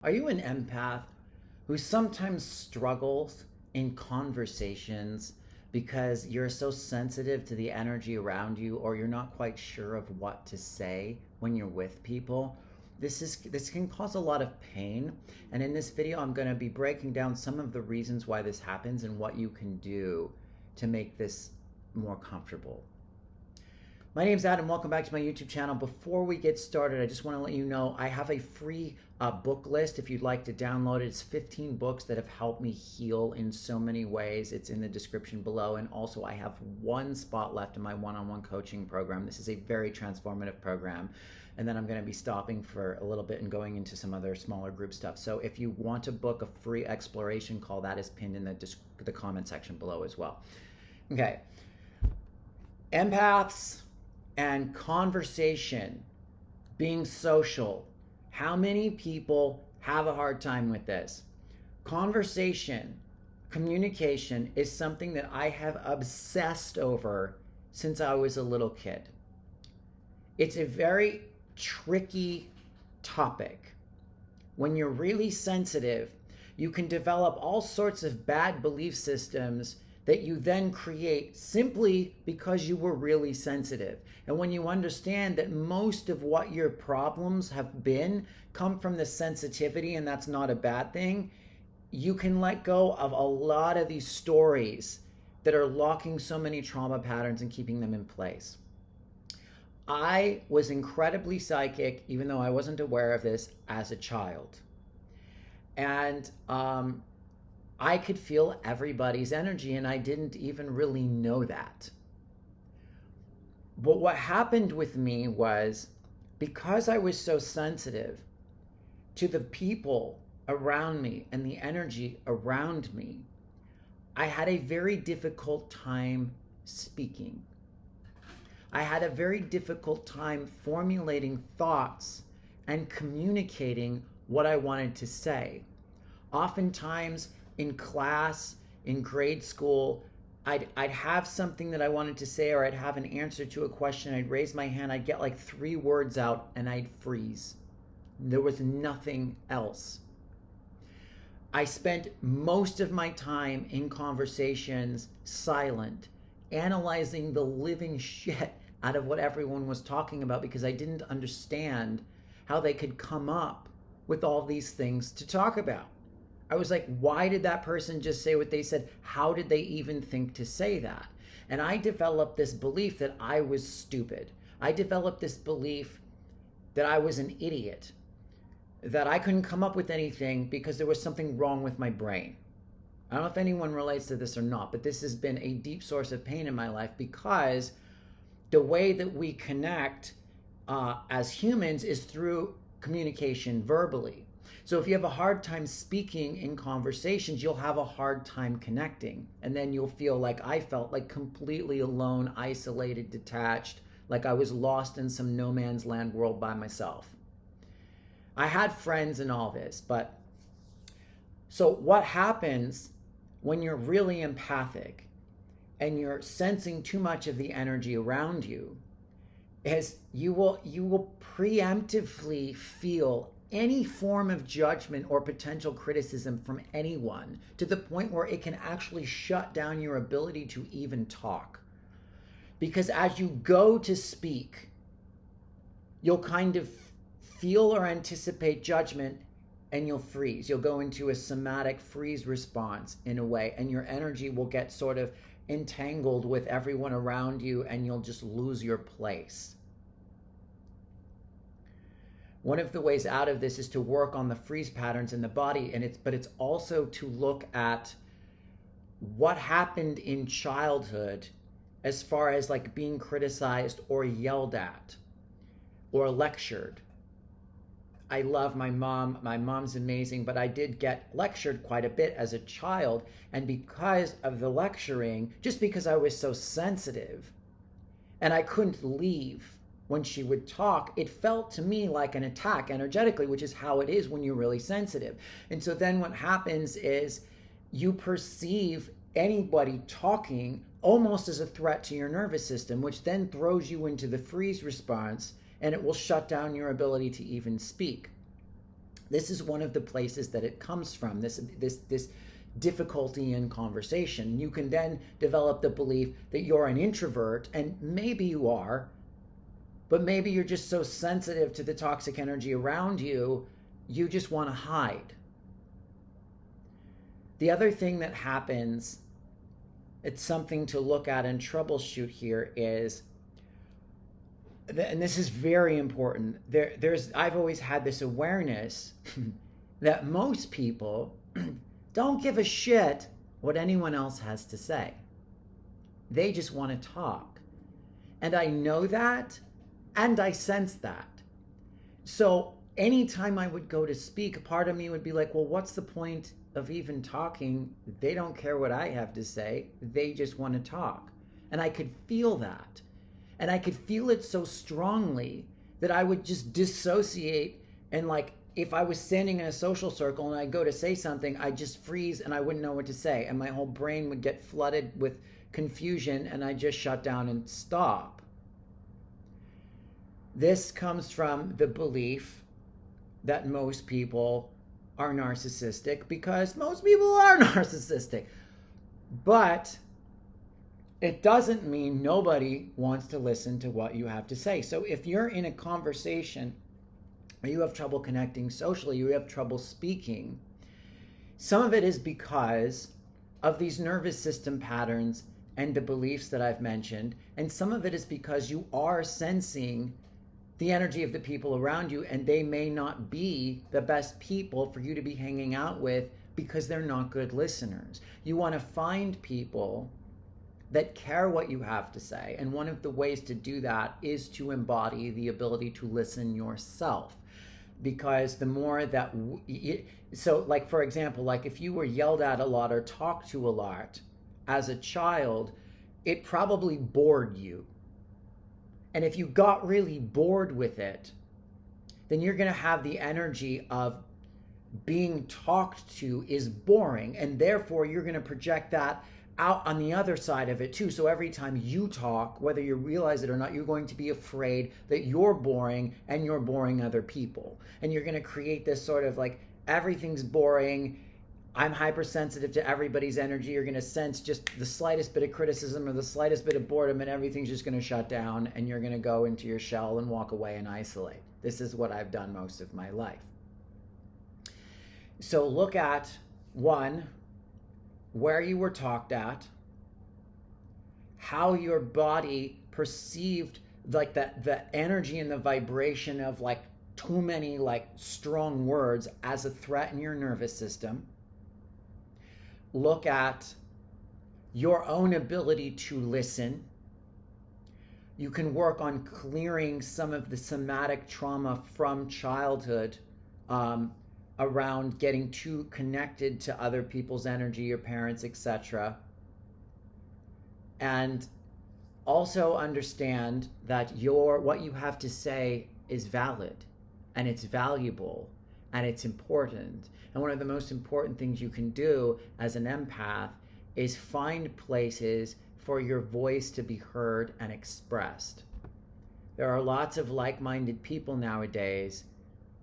Are you an empath who sometimes struggles in conversations because you're so sensitive to the energy around you, or you're not quite sure of what to say when you're with people? This can cause a lot of pain, and in this video I'm going to be breaking down some of the reasons why this happens and what you can do to make this more comfortable. My name's Adam. Welcome back to my YouTube channel. Before we get started, I just want to let you know I have a free book list if you'd like to download it. It's 15 books that have helped me heal in so many ways. It's in the description below. And also, I have one spot left in my one-on-one coaching program. This is a very transformative program. And then I'm going to be stopping for a little bit and going into some other smaller group stuff. So if you want to book a free exploration call, that is pinned in the comment section below as well. Okay. Empaths and conversation, being social. How many people have a hard time with this? Conversation, communication is something that I have obsessed over since I was a little kid. It's a very tricky topic. When you're really sensitive, you can develop all sorts of bad belief systems that you then create simply because you were really sensitive. And when you understand that most of what your problems have been come from the sensitivity, and that's not a bad thing, you can let go of a lot of these stories that are locking so many trauma patterns and keeping them in place. I was incredibly psychic, even though I wasn't aware of this as a child. And I could feel everybody's energy, and I didn't even really know that. But what happened with me was, because I was so sensitive to the people around me and the energy around me, I had a very difficult time speaking. I had a very difficult time formulating thoughts and communicating what I wanted to say. Oftentimes, in class, in grade school, I'd have something that I wanted to say, or I'd have an answer to a question. I'd raise my hand, I'd get like 3 words out, and I'd freeze. There was nothing else. I spent most of my time in conversations silent, analyzing the living shit out of what everyone was talking about, because I didn't understand how they could come up with all these things to talk about. I was like, why did that person just say what they said? How did they even think to say that? And I developed this belief that I was stupid. I developed this belief that I was an idiot, that I couldn't come up with anything because there was something wrong with my brain. I don't know if anyone relates to this or not, but this has been a deep source of pain in my life, because the way that we connect as humans is through communication verbally. So if you have a hard time speaking in conversations, you'll have a hard time connecting. And then you'll feel like I felt, like completely alone, isolated, detached, like I was lost in some no man's land world by myself. I had friends and all this, but so what happens when you're really empathic and you're sensing too much of the energy around you is you will preemptively feel any form of judgment or potential criticism from anyone, to the point where it can actually shut down your ability to even talk. Because as you go to speak, you'll kind of feel or anticipate judgment, and you'll freeze. You'll go into a somatic freeze response in a way, and your energy will get sort of entangled with everyone around you, and you'll just lose your place. One of the ways out of this is to work on the freeze patterns in the body, but it's also to look at what happened in childhood as far as like being criticized or yelled at or lectured. I love my mom. My mom's amazing, but I did get lectured quite a bit as a child. And because of the lecturing, just because I was so sensitive and I couldn't leave when she would talk, it felt to me like an attack energetically, which is how it is when you're really sensitive. And so then what happens is you perceive anybody talking almost as a threat to your nervous system, which then throws you into the freeze response, and it will shut down your ability to even speak. This is one of the places that it comes from, this difficulty in conversation. You can then develop the belief that you're an introvert, and maybe you are, but maybe you're just so sensitive to the toxic energy around you, you just want to hide. The other thing that happens, it's something to look at and troubleshoot here, is, and this is very important, I've always had this awareness that most people don't give a shit what anyone else has to say. They just want to talk. And I know that, and I sense that. So anytime I would go to speak, a part of me would be like, well, what's the point of even talking? They don't care what I have to say. They just want to talk. And I could feel that. And I could feel it so strongly that I would just dissociate, and like, if I was standing in a social circle and I go to say something, I'd just freeze and I wouldn't know what to say. And my whole brain would get flooded with confusion and I just shut down and stop. This comes from the belief that most people are narcissistic, because most people are narcissistic. But it doesn't mean nobody wants to listen to what you have to say. So if you're in a conversation or you have trouble connecting socially, you have trouble speaking, some of it is because of these nervous system patterns and the beliefs that I've mentioned, and some of it is because you are sensing the energy of the people around you, and they may not be the best people for you to be hanging out with because they're not good listeners. You want to find people that care what you have to say, and one of the ways to do that is to embody the ability to listen yourself. Because the more that, so like, for example, like if you were yelled at a lot or talked to a lot as a child, it probably bored you. And if you got really bored with it, then you're going to have the energy of being talked to is boring. And therefore, you're going to project that out on the other side of it too. So every time you talk, whether you realize it or not, you're going to be afraid that you're boring and you're boring other people. And you're going to create this sort of like, everything's boring. I'm hypersensitive to everybody's energy. You're going to sense just the slightest bit of criticism or the slightest bit of boredom, and everything's just going to shut down, and you're going to go into your shell and walk away and isolate. This is what I've done most of my life. So look at, one, where you were talked at, how your body perceived like that, the energy and the vibration of like too many like strong words as a threat in your nervous system. Look at your own ability to listen. You can work on clearing some of the somatic trauma from childhood around getting too connected to other people's energy, your parents, etc. And also understand that what you have to say is valid, and it's valuable, and it's important. And one of the most important things you can do as an empath is find places for your voice to be heard and expressed. There are lots of like-minded people nowadays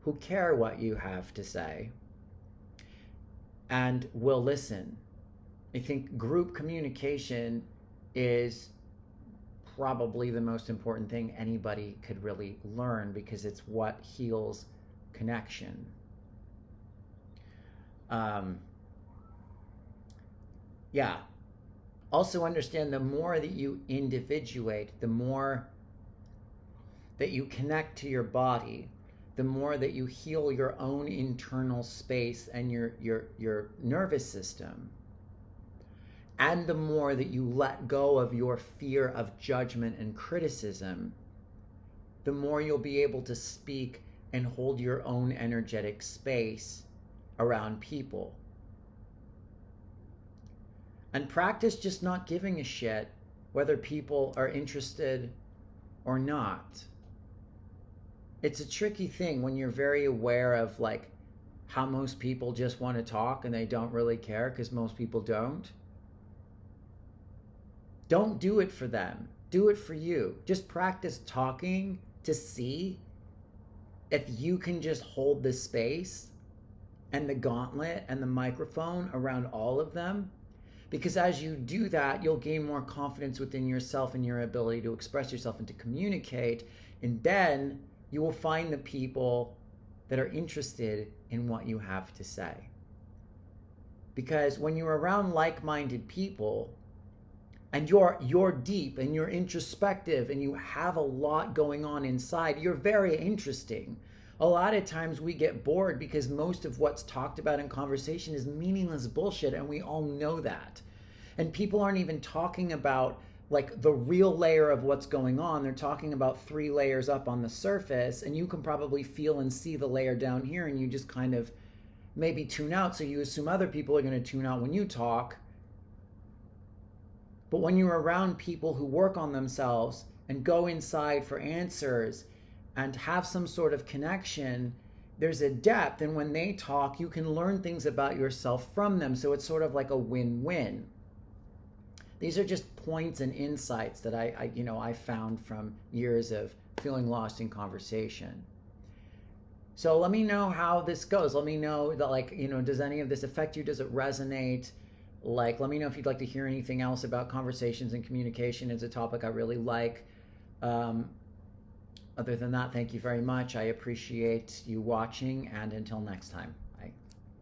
who care what you have to say and will listen. I think group communication is probably the most important thing anybody could really learn, because it's what heals connection. Yeah. Also understand, the more that you individuate, the more that you connect to your body, the more that you heal your own internal space and your nervous system, and the more that you let go of your fear of judgment and criticism, the more you'll be able to speak and hold your own energetic space around people. And practice just not giving a shit whether people are interested or not. It's a tricky thing when you're very aware of like how most people just want to talk and they don't really care, because most people don't. Don't do it for them. Do it for you. Just practice talking to see if you can just hold the space and the gauntlet and the microphone around all of them. Because as you do that, you'll gain more confidence within yourself and your ability to express yourself and to communicate. And then you will find the people that are interested in what you have to say. Because when you're around like-minded people and you're deep and you're introspective and you have a lot going on inside, you're very interesting. A lot of times we get bored because most of what's talked about in conversation is meaningless bullshit, and we all know that. And people aren't even talking about like the real layer of what's going on. They're talking about 3 layers up on the surface, and you can probably feel and see the layer down here, and you just kind of maybe tune out. So you assume other people are going to tune out when you talk. But when you're around people who work on themselves and go inside for answers and have some sort of connection, there's a depth, and when they talk, you can learn things about yourself from them. So it's sort of like a win-win. These are just points and insights that I found from years of feeling lost in conversation. So let me know how this goes. Let me know that, does any of this affect you? Does it resonate? Let me know if you'd like to hear anything else about conversations and communication. It's a topic I really like. Other than that, thank you very much. I appreciate you watching, and until next time.